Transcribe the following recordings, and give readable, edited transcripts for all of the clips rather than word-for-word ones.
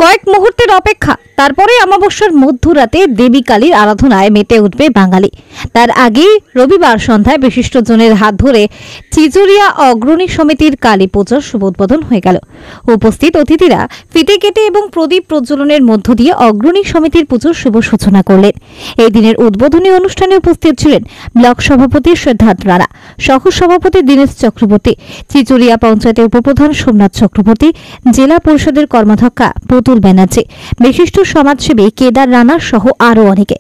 কয়েক মুহূর্তের অপেক্ষা, তারপরে অমাবস্যার মধ্যরাতে দেবী কালীর আরাধনায় মেতে উঠবে বাঙালি। তার আগেই রবিবার সন্ধ্যায় বিশিষ্টজনের হাত ধরে চিচুরিয়া অগ্রণী সমিতির কালী পূজার শুভ উদ্বোধন হয়ে গেল। উপস্থিত অতিথিরা ফিতে কেটে এবং প্রদীপ প্রজ্বলনের মধ্য দিয়ে অগ্রণী সমিতির পুজোর শুভ সূচনা করলেন। এই দিনের উদ্বোধনী অনুষ্ঠানে উপস্থিত ছিলেন ব্লক সভাপতি সিদ্ধার্থ রানা, সহ সভাপতি দীনেশ চক্রবর্তী, চিচুরিয়া পঞ্চায়েতের উপপ্রধান সোমনাথ চক্রবর্তী, জেলা পরিষদের কর্মাধ্যক্ষা পুতুল ব্যানার্জি, বিশিষ্ট সমাজসেবী কেদার রানা সহ আরও অনেকে।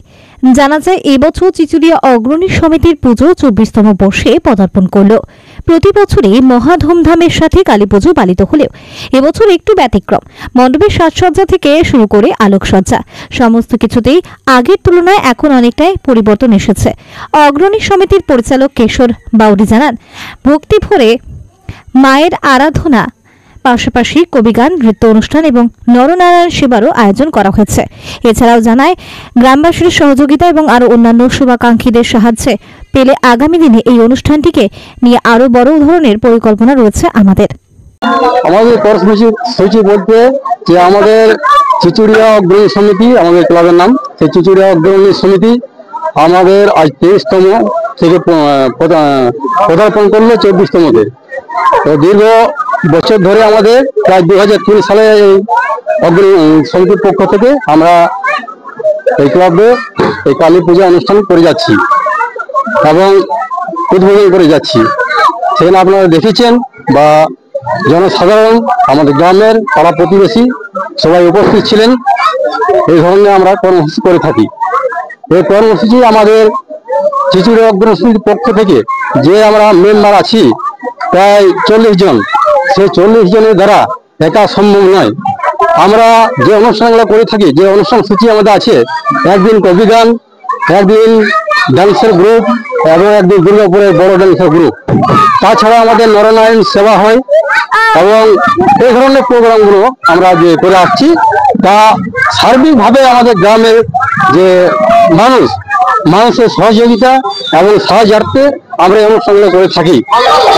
জানা যায়, এবছর চিচুরিয়া অগ্রণী সমিতির পুজো 24তম বর্ষে পদার্পণ করল। প্রতি বছরই মহা ধুমধামের সাথে কালী পুজো পালিত হলেও এবছর একটু ব্যতিক্রম। মণ্ডপের সাজসজ্জা থেকে শুরু করে আলোকসজ্জা সমস্ত কিছুতেই আগের তুলনায় এখন অনেকটাই পরিবর্তন এসেছে। অগ্রণী সমিতির পরিচালক কেশর বাউরি জানান, ভক্তি ভরে মায়ের আরাধনা পাশাপাশি কবিগান, নৃত্য অনুষ্ঠান এবং নরনারায়ণ সেবারও আয়োজন করা হয়েছে। এছাড়াও জানায়, গ্রামবাসীর সহযোগিতা এবং আরও অন্যান্য শুভাকাঙ্ক্ষীদের সাহায্যে পেলে আগামী দিনে এই অনুষ্ঠানটিকে নিয়ে আরও বড় ধরনের পরিকল্পনা রয়েছে আমাদের। আমাদের কর্মসূচি বলতে যে আমাদের চিচুরিয়া অগ্রণী সমিতি, আমাদের ক্লাবের নাম সেই চিচুরিয়া অগ্রণী সমিতি আমাদের আজ 23তম থেকে পদার্পণ করলো 24তমতে। তো দীর্ঘ বছর ধরে আমাদের প্রায় 2003 সালে এই অগ্রণী সমিতির পক্ষ থেকে আমরা এই ক্লাবে এই কালী পূজা অনুষ্ঠান করে যাচ্ছি এবং উদ্বোধন করে যাচ্ছি। সেখানে আপনারা দেখেছেন বা জনসাধারণ, আমাদের গ্রামের পাড়া প্রতিবেশী সবাই উপস্থিত ছিলেন। এই ধরনের আমরা কর্মসূচি করে থাকি। এই কর্মসূচি আমাদের চিচুরিয়া অগ্রণী সমিতির পক্ষ থেকে যে আমরা মেম্বার আছি প্রায় 40 জন, সেই 40 জনের দ্বারা একা সম্ভব নয়। আমরা যে অনুষ্ঠানগুলো করে থাকি, যে অনুষ্ঠান সূচি আমাদের আছে, একদিন কবিগান, একদিন ডান্সের গ্রুপ এবং একদিন দুর্গাপুরের বড় ডান্সের গ্রুপ। তাছাড়া আমাদের নরনারায়ণ সেবা হয় এবং এই ধরনের প্রোগ্রামগুলো আমরা যে করে আসছি, তা সার্বিকভাবে আমাদের গ্রামের যে মানুষের সহযোগিতা এবং সাহায্যার্থে আমরা এই অনুষ্ঠানগুলো করে থাকি।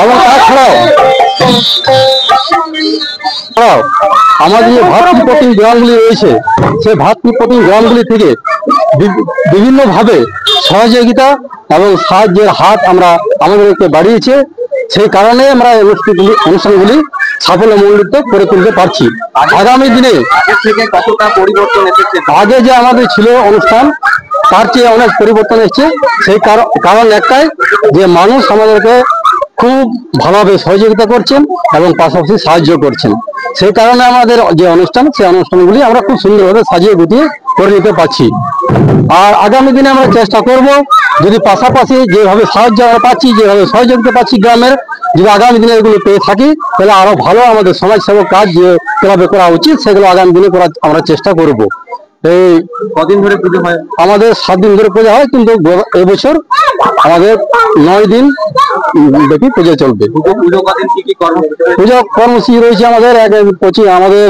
এবং তাছাড়াও আমাদের যে ভাতৃপ্রতিম গ্রামগুলি রয়েছে, সেই ভাতৃপ্রতিম গ্রামগুলি থেকে বিভিন্নভাবে সহযোগিতা এবং সাহায্যের হাত আমাদেরকে বাড়িয়েছে। সেই কারণে আমরা অনুষ্ঠানগুলি সাফল্যমণ্ডিত করে তুলতে পারছি। আগামী দিনে কতটা পরিবর্তন এসেছে, আগে যে আমাদের ছিল অনুষ্ঠান তার চেয়ে অনেক পরিবর্তন এসেছে। সেই কারণ একটাই, যে মানুষ আমাদেরকে খুব ভালোভাবে সহযোগিতা করছেন এবং পাশাপাশি সাহায্য করছেন। সেই কারণে আমাদের যে অনুষ্ঠান, সেই অনুষ্ঠানগুলি আমরা খুব সুন্দরভাবে সাজিয়ে গুটিয়ে করে নিতে পারছি। আর আগামী দিনে আমরা চেষ্টা করব, যদি পাশাপাশি যেভাবে সাহায্য আমরা পাচ্ছি, যেভাবে সহযোগিতা পাচ্ছি গ্রামের, যদি আগামী দিনে এগুলো পেয়ে থাকি, তাহলে আরো ভালো আমাদের সমাজসেবক কাজ যে কিভাবে করা উচিত সেগুলো আগামী দিনে করার আমরা চেষ্টা করব। এই কদিন ধরে পুজো হয়? আমাদের 7 দিন ধরে পূজা হয়, কিন্তু এবছর আমাদের 9 দিন দেখি পুজো চলবে। পুজো কর্মসূচি রয়েছে আমাদের আমাদের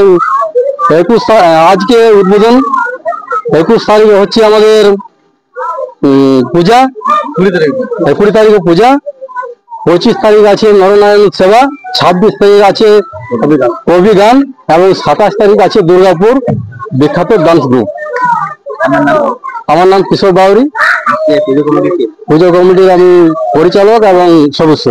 21 আজকে উদ্বোধন, 21 তারিখে হচ্ছে আমাদের পূজা, 20 তারিখে পূজা, 25 তারিখ আছে নরনারায়ণ সেবা, 26 তারিখ আছে কবিগান এবং 27 তারিখ আছে দুর্গাপুর বিখ্যাত ডান্স গ্রুপ। আমার নাম কিশোর বাউরি, পুজো কমিটির আমি পরিচালক এবং সদস্য।